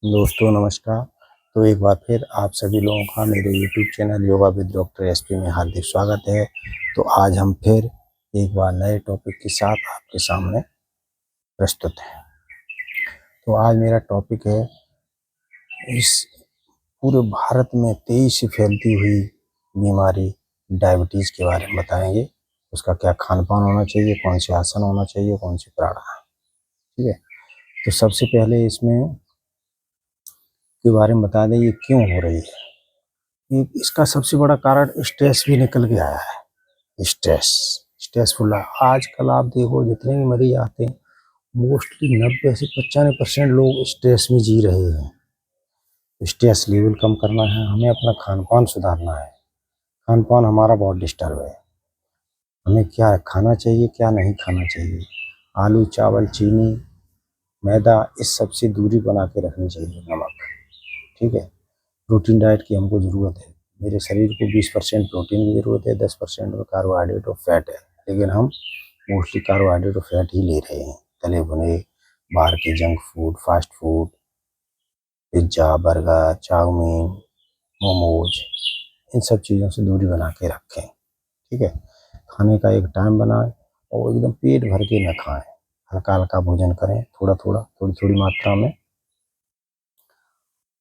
दोस्तों नमस्कार। तो एक बार फिर आप सभी लोगों का मेरे YouTube channel yoga with doctor SP में हार्दिक स्वागत है। तो आज हम फिर एक बार नए टॉपिक के साथ आपके सामने प्रस्तुत हैं। तो आज मेरा टॉपिक है इस पूरे भारत में तेजी से फैलती हुई बीमारी डायबिटीज़ के बारे में बताएंगे। उसका क्या खान पान होना चाहिए, कौन से आसन होना चाहिए, कौन सी प्राणायाम। ठीक है। तो सबसे पहले इसमें के बारे में बता दें ये क्यों हो रही है। इसका सबसे बड़ा कारण स्ट्रेस भी निकल के आया है। स्ट्रेसफुल है। आजकल आप देखो जितने भी मरीज आते हैं मोस्टली 90 से 95% लोग स्ट्रेस में जी रहे हैं। स्ट्रेस लेवल कम करना है, हमें अपना खान पान सुधारना है। खान पान हमारा बहुत डिस्टर्ब है। हमें क्या खाना चाहिए क्या नहीं खाना चाहिए। आलू चावल चीनी मैदा इस सब से दूरी बना के रखनी चाहिए। नमक, ठीक है। प्रोटीन डाइट की हमको ज़रूरत है। मेरे शरीर को 20% प्रोटीन की ज़रूरत है, 10% में कार्बोहाइड्रेट और फैट है। लेकिन हम मोस्टली कार्बोहाइड्रेट और फैट ही ले रहे हैं। तले भुने बाहर के junk food, fast food, pizza, burger, chow mein, momos, इन सब चीज़ों से दूरी बना के रखें। ठीक है। खाने का एक टाइम बनाएं और एकदम पेट भर के न खाएं। हल्का हल्का भोजन करें, थोड़ा थोड़ा थोड़ी थोड़ी मात्रा में,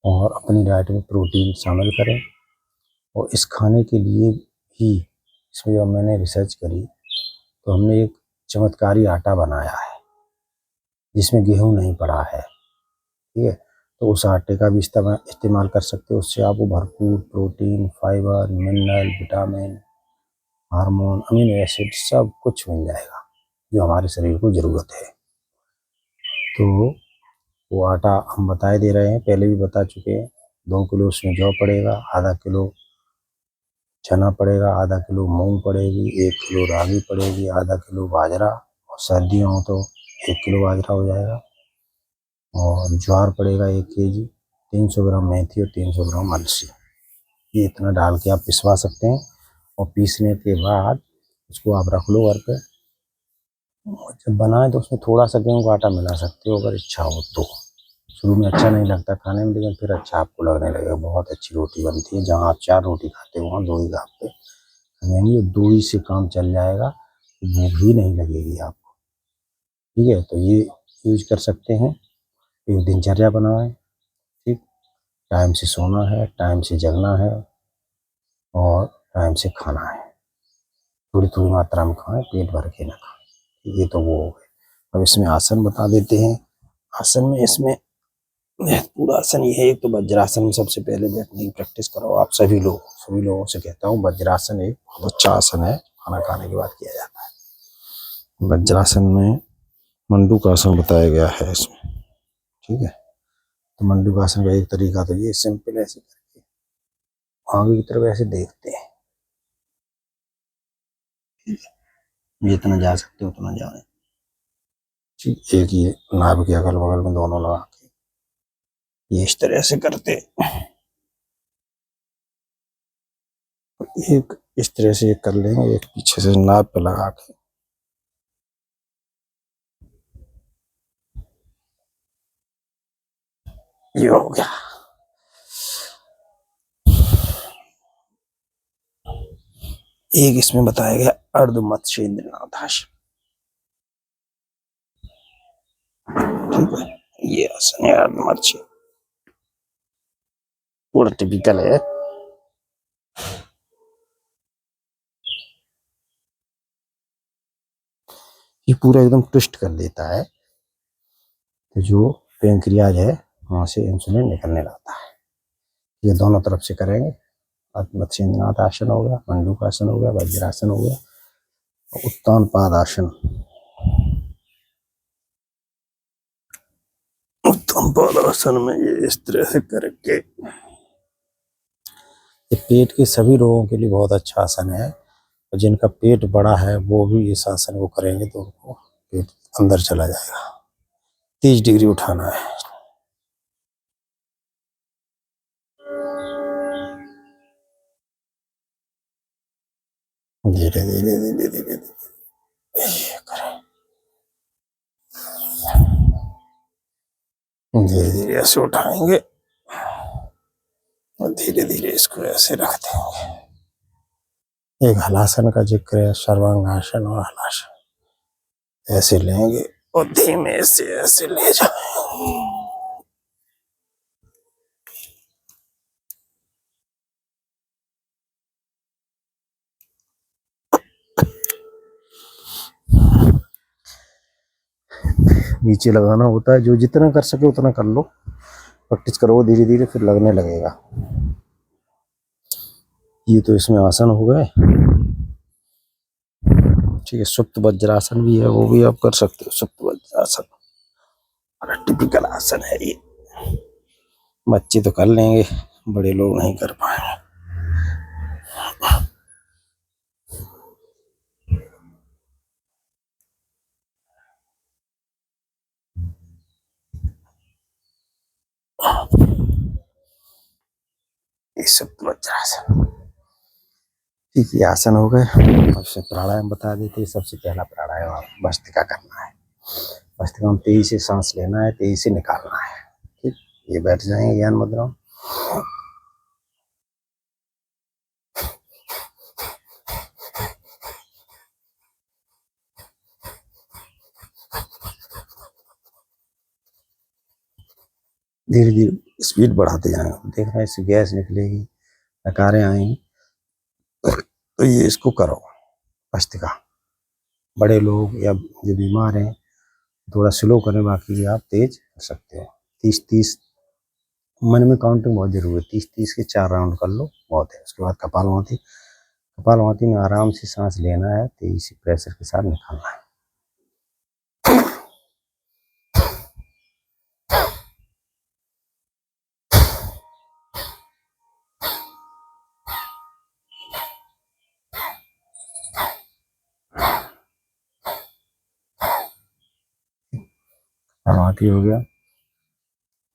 और अपनी डाइट में प्रोटीन शामिल करें। और इस खाने के लिए ही इसमें जब मैंने रिसर्च करी तो हमने एक चमत्कारी आटा बनाया है जिसमें गेहूं नहीं पड़ा है। ठीक है। तो उस आटे का भी इस्तेमाल कर सकते हो। उससे आपको भरपूर protein, fibre, mineral, vitamin, hormone, amino acid सब कुछ मिल जाएगा जो हमारे शरीर को ज़रूरत है। तो वो आटा हम बताए दे रहे हैं, पहले भी बता चुके हैं। 2 किलो उसमें जौ पड़ेगा, आधा किलो चना पड़ेगा, आधा किलो मूंग पड़ेगी, 1 किलो रागी पड़ेगी, आधा किलो बाजरा, और सर्दियों हो तो 1 किलो बाजरा हो जाएगा। और ज्वार पड़ेगा 1 केजी, 300 ग्राम मेथी और 300 ग्राम अलसी। ये इतना डाल के आप पिसवा सकते हैं। और पीसने के बाद उसको आप रख लो घर पे। और जब बनाए तो उसमें थोड़ा सा गेहूं का आटा मिला सकते हो अगर इच्छा हो तो। शुरू में अच्छा नहीं लगता खाने में, लेकिन फिर अच्छा आपको लगने लगेगा। बहुत अच्छी रोटी बनती है। जहाँ आप 4 रोटी खाते हो वहाँ 2 ही आप पे खाएंगे, 2 ही से काम चल जाएगा, भूख ही नहीं लगेगी आपको। ठीक है। तो ये यूज कर सकते हैं। एक दिनचर्या बनाएं। ठीक। टाइम से सोना है, टाइम से जगना है और टाइम से खाना है। थोड़ी थोड़ी मात्रा में खाएं, पेट भर के ना खाएं। ये तो वो हो गए। अब इसमें आसन बता देते हैं। आसन में इसमें पूरा आसन ये है। एक तो वज्रासन में सबसे पहले बैठने की प्रैक्टिस करो आप सभी लोगों से कहता हूँ। वज्रासन एक बहुत अच्छा आसन है, खाना खाने के बाद किया जाता है। वज्रासन में मंडूकासन बताया गया है इसमें। ठीक है। तो मंडूकासन का एक तरीका तो ये सिंपल ऐसे करके आगे की तरफ ऐसे देखते हैं। जितना जा सकते हो उतना जाए। ठीक। एक ये नाभि के अगल बगल में दोनों लगा के ये इस तरह से करते। एक इस तरह से एक कर लेंगे, एक पीछे से नाभ पे लगा के। ये हो गया। एक इसमें बताया गया अर्ध मत्स्येंद्रनाथ आसन। ठीक है। ये आसन है अर्ध मत्स्य, पूरा टिपिकल है। ये पूरा एकदम ट्विस्ट कर देता है तो जो पेनक्रियाज है वहां से इंसुलिन निकलने लगता है। ये दोनों तरफ से करेंगे। मत्स्येंद्रनाथ आसन हो गया, मंडूकासन हो गया, वज्रासन हो गया, उत्तान पाद आसन। उत्तान पाद आसन में ये इस तरह से करके ये पेट के सभी रोगों के लिए बहुत अच्छा आसन है। और जिनका पेट बड़ा है वो भी इस आसन को करेंगे तो उनको पेट अंदर चला जाएगा। 30 डिग्री उठाना है। धीरे धीरे धीरे धीरे धीरे करें। धीरे धीरे ऐसे उठाएंगे और धीरे धीरे इसको ऐसे रख देंगे। एक हलासन का जिक्र है, सर्वांगासन और हलासन। ऐसे लेंगे और धीमे से ऐसे ले जाएंगे। नीचे लगाना होता है, जो जितना कर सके उतना कर लो, प्रैक्टिस करो, धीरे धीरे फिर लगने लगेगा। ये तो इसमें आसन हो गए, ठीक है। सुप्त वज्रासन भी है, वो भी आप कर सकते हो। सुप्त वज्रासन टिपिकल आसन है ये, बच्चे तो कर लेंगे, बड़े लोग नहीं कर पाएंगे। ये सुप्त वज्रासन, ठीक है। आसन हो गए, सबसे प्राणायाम बता देते। सबसे पहला प्राणायाम आप भस्त्रिका करना है। भस्त्रिका में तेजी से सांस लेना है, तेजी से निकालना है, ठीक। ये बैठ जाएंगे ज्ञान मुद्रा। धीरे धीरे स्पीड बढ़ाते जाएंगे, देख रहे हैं इससे गैस निकलेगी, नकारें आएंगी, तो ये इसको करो भस्त्रिका। बड़े लोग या जो बीमार हैं थोड़ा स्लो करें, बाकी आप तेज कर सकते हो। 30-30 मन में काउंटिंग बहुत जरूरी है। 30-30 के 4 राउंड कर लो, बहुत है। उसके बाद कपालभाति। कपालभाति में आराम से सांस लेना है, तेजी से प्रेशर के साथ निकालना है। कपालभाति हो गया।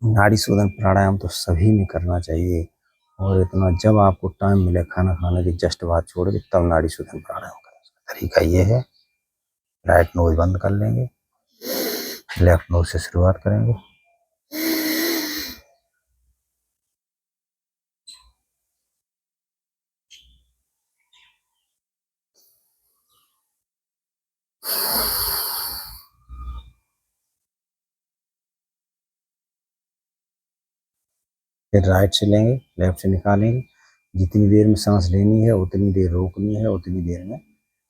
नाड़ी शोधन प्राणायाम तो सभी में करना चाहिए, और इतना जब आपको टाइम मिले खाना खाने की जस्ट बाद छोड़ के तब नाड़ी शोधन प्राणायाम करें। उसका तरीका ये है, राइट नोज बंद कर लेंगे, लेफ्ट नोज से शुरुआत करेंगे। फिर राइट से लेंगे, लेफ्ट से निकालेंगे। जितनी देर में सांस लेनी है उतनी देर रोकनी है, उतनी देर में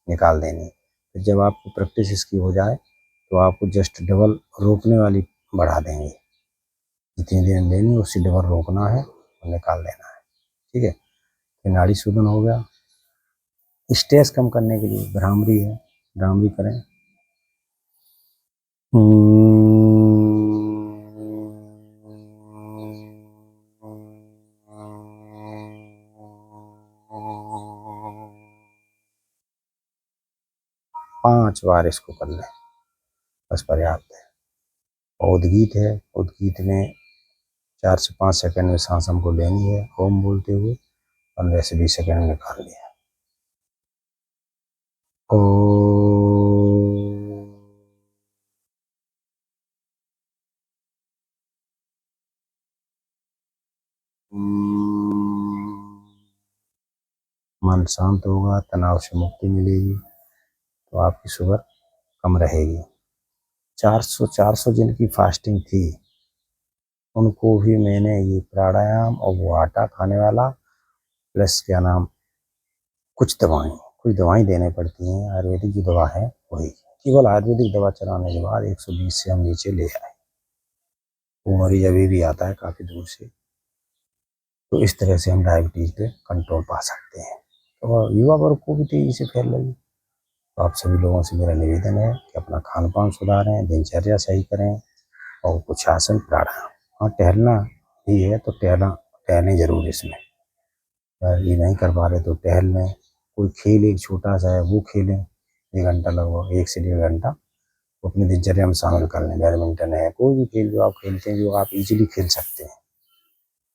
निकाल देनी है। फिर जब आपको प्रैक्टिस इसकी हो जाए तो आपको जस्ट डबल रोकने वाली बढ़ा देंगे। जितनी देर लेनी है उससे डबल रोकना है और निकाल देना है, ठीक है। फिर नाड़ी शोधन हो गया। स्ट्रेस कम करने के लिए भ्रामरी है, भ्रामरी करें। 5 बार इसको कर लें, बस पर्याप्त है। उद्गीत है, उद्गीत में 4 से 5 सेकंड में सांस हमको लेनी है ओम बोलते हुए, 15 से 20 सेकंड में निकालनी है। मन शांत होगा, तनाव से मुक्ति मिलेगी, तो आपकी शुगर कम रहेगी। 400 जिनकी फास्टिंग थी उनको भी मैंने ये प्राणायाम और वो आटा खाने वाला प्लस क्या नाम कुछ दवाएं देने पड़ती हैं। आयुर्वेदिक जो दवा है वही, केवल आयुर्वेदिक दवा चलाने के बाद 120 से हम नीचे ले आए। वो मरीज अभी भी आता है काफ़ी दूर से। तो इस तरह से हम डायबिटीज़ पे कंट्रोल पा सकते हैं। तो युवा वर्ग को भी तेजी से फैल रही है। तो आप सभी लोगों से मेरा निवेदन है कि अपना खान पान सुधारें, दिनचर्या सही करें और कुछ आसन प्राणायाम। हाँ, टहलना भी है तो टहलें जरूर। इसमें ये नहीं कर पा रहे तो टहल लें। कोई खेल एक छोटा सा है वो खेलें, 1 घंटा लगभग 1 से 1.5 घंटा वो अपनी दिनचर्या में शामिल कर लें। बैडमिंटन है, कोई भी खेल जो आप खेलते हैं, जो आप इजीली खेल सकते हैं,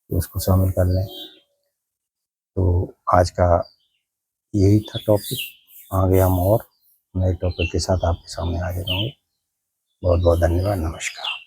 तो उसको शामिल कर लें। तो आज का यही था टॉपिक। आगे हम और नए टॉपिक के साथ आपके सामने हाजिर होंगे। बहुत बहुत धन्यवाद, नमस्कार।